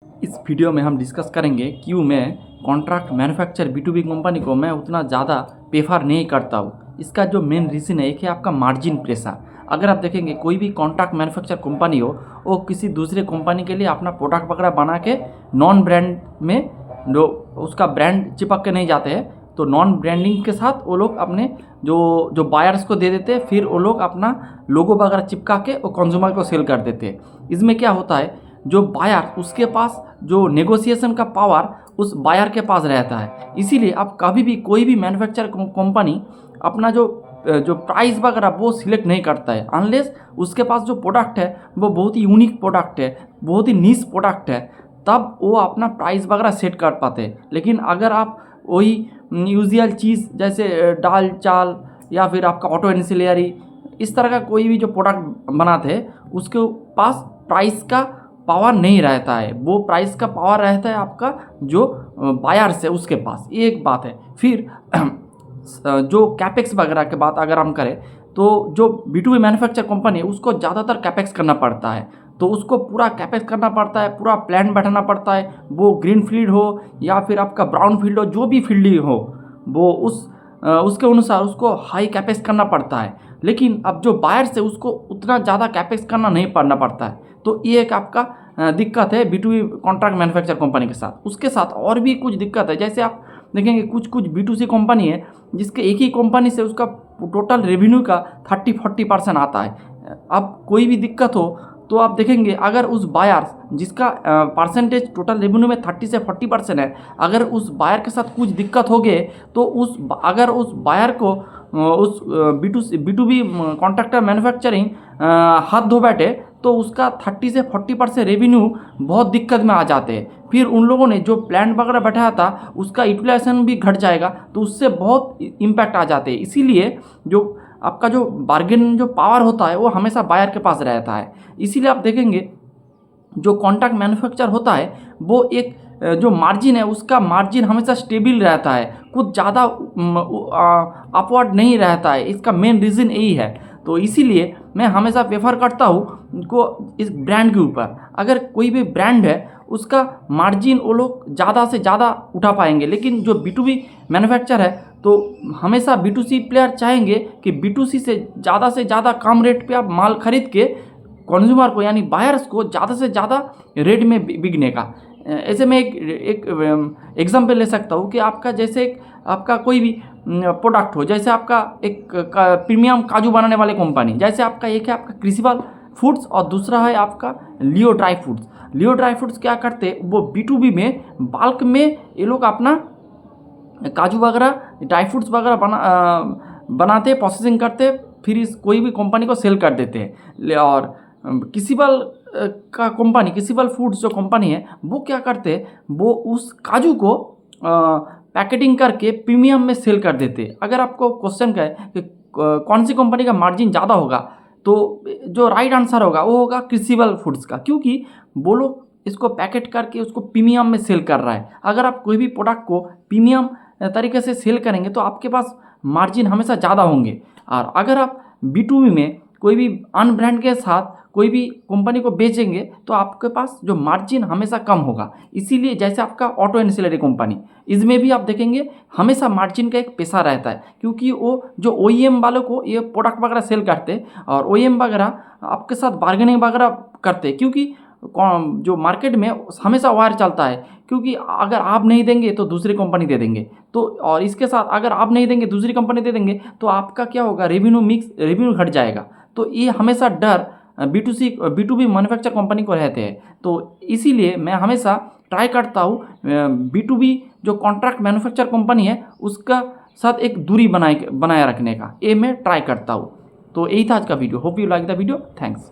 इस वीडियो में हम डिस्कस करेंगे क्यों मैं कॉन्ट्रैक्ट मैन्युफैक्चर B2B कंपनी को मैं उतना ज़्यादा प्रेफर नहीं करता हूँ। इसका जो मेन रीज़न है एक है आपका मार्जिन प्रेशर। अगर आप देखेंगे कोई भी कॉन्ट्रैक्ट मैन्युफैक्चर कंपनी हो, वो किसी दूसरे कंपनी के लिए अपना प्रोडक्ट वगैरह बना के नॉन ब्रांड में जो उसका ब्रांड चिपक के नहीं जाते हैं, तो नॉन ब्रांडिंग के साथ वो लोग अपने जो जो बायर्स को दे देते हैं, फिर वो लोग अपना लोगो वगैरह चिपका के वो कंज्यूमर को सेल कर देते हैं। इसमें क्या होता है, जो बायर उसके पास जो नेगोशिएशन का पावर उस बायर के पास रहता है। इसीलिए आप कभी भी कोई भी मैन्युफैक्चर कंपनी अपना जो जो प्राइस वगैरह वो सिलेक्ट नहीं करता है अनलेस उसके पास जो प्रोडक्ट है वो बहुत ही यूनिक प्रोडक्ट है, बहुत ही नीश प्रोडक्ट है, तब वो अपना प्राइस वगैरह सेट कर पाते हैं। लेकिन अगर आप वही यूजुअल चीज़ जैसे दाल चाल या फिर आपका ऑटो एंसिलरी इस तरह का कोई भी जो प्रोडक्ट बनाते हैं, उसके पास प्राइस का पावर नहीं रहता है। वो प्राइस का पावर रहता है आपका जो बायर्स है उसके पास। ये एक बात है। फिर जो कैपेक्स वगैरह के बात अगर हम करें, तो जो B2B मैन्युफैक्चर कंपनी है उसको ज़्यादातर कैपेक्स करना पड़ता है। तो उसको पूरा कैपेक्स करना पड़ता है, पूरा प्लान बैठाना पड़ता है। वो ग्रीन फील्ड हो या फिर आपका ब्राउन फील्ड हो, जो भी फील्ड हो, वो उसके अनुसार उसको हाई कैपेक्स करना पड़ता है। लेकिन अब जो बायर्स है उसको उतना ज़्यादा कैपेक्स करना नहीं पड़ना पड़ता है। तो ये एक आपका दिक्कत है B2B कॉन्ट्रैक्ट मैन्युफैक्चर कंपनी के साथ। उसके साथ और भी कुछ दिक्कत है, जैसे आप देखेंगे कुछ B2C कंपनी है जिसके एक ही कंपनी से उसका टोटल रेवेन्यू का 30-40% आता है। अब कोई भी दिक्कत हो तो आप देखेंगे अगर उस बायर्स जिसका परसेंटेज टोटल रेवेन्यू में 30 से 40% है, अगर उस बायर के साथ कुछ दिक्कत हो गए तो अगर उस बायर को उस B2B कॉन्ट्रैक्टर मैन्युफैक्चरिंग हाथ धो बैठे तो उसका 30 से 40% रेवेन्यू बहुत दिक्कत में आ जाते हैं। फिर उन लोगों ने जो प्लान वगैरह बैठाया था उसका यूटिलाइजेशन भी घट जाएगा, तो उससे बहुत इम्पैक्ट आ जाते हैं। इसीलिए जो आपका जो बार्गेन जो पावर होता है वो हमेशा बायर के पास रहता है। इसीलिए आप देखेंगे जो कॉन्ट्रैक्ट मैन्युफैक्चर होता है वो एक जो मार्जिन है उसका मार्जिन हमेशा स्टेबल रहता है, कुछ ज़्यादा अपवर्ड नहीं रहता है। इसका मेन रीज़न यही है। तो इसीलिए मैं हमेशा प्रेफर करता हूँ को इस ब्रांड के ऊपर। अगर कोई भी ब्रांड है उसका मार्जिन वो लोग ज़्यादा से ज़्यादा उठा पाएंगे, लेकिन जो B2B मैन्युफैक्चर है तो हमेशा B2C प्लेयर चाहेंगे कि B2C से ज़्यादा कम रेट पे आप माल खरीद के कंज्यूमर को यानी बायर्स को ज़्यादा से ज़्यादा रेट में बिकने का। ऐसे में एक एग्जांपल ले सकता हूँ कि आपका जैसे आपका कोई भी प्रोडक्ट हो, जैसे आपका एक प्रीमियम काजू बनाने वाले कंपनी, जैसे आपका एक है आपका क्रिसिबल फूड्स और दूसरा है आपका लियो ड्राई फ्रूट्स। लियो ड्राई फ्रूट्स क्या करते, वो B2B में बल्क में ये लोग अपना काजू वगैरह ड्राई फ्रूट्स वगैरह बनाते, प्रोसेसिंग करते, फिर इस कोई भी कंपनी को सेल कर देते हैं। और क्रिसिबल का कंपनी, क्रिसिबल फूड्स जो कंपनी है वो क्या करते, वो उस काजू को पैकेटिंग करके प्रीमियम में सेल कर देते। अगर आपको क्वेश्चन का है कि कौन सी कंपनी का मार्जिन ज़्यादा होगा, तो जो राइट आंसर होगा वो होगा क्रिसिबल फूड्स का, क्योंकि वो लोग इसको पैकेट करके उसको प्रीमियम में सेल कर रहा है। अगर आप कोई भी प्रोडक्ट को प्रीमियम तरीके से सेल करेंगे तो आपके पास मार्जिन हमेशा ज़्यादा होंगे। और अगर आप B2B में कोई भी अनब्रांड के साथ कोई भी कंपनी को बेचेंगे तो आपके पास जो मार्जिन हमेशा कम होगा। इसीलिए जैसे आपका ऑटो एंसिलरी कंपनी, इसमें भी आप देखेंगे हमेशा मार्जिन का एक पैसा रहता है, क्योंकि वो जो OEM वालों को ये प्रोडक्ट वगैरह सेल करते और OEM वगैरह आपके साथ बार्गेनिंग वगैरह करते, क्योंकि जो मार्केट में हमेशा वार चलता है, क्योंकि अगर आप नहीं देंगे तो दूसरी कंपनी दे देंगे, तो और इसके साथ अगर आप नहीं देंगे दूसरी कंपनी दे देंगे तो आपका क्या होगा, रेवेन्यू घट जाएगा। तो ये हमेशा डर B2B मैन्युफैक्चर कंपनी को रहते हैं। तो इसीलिए मैं हमेशा ट्राई करता हूँ B2B जो कॉन्ट्रैक्ट मैन्युफैक्चर कंपनी है उसका साथ एक दूरी बनाए रखने का, ये मैं ट्राई करता हूँ। तो यही था आज का video. Hope you like the video. Thanks.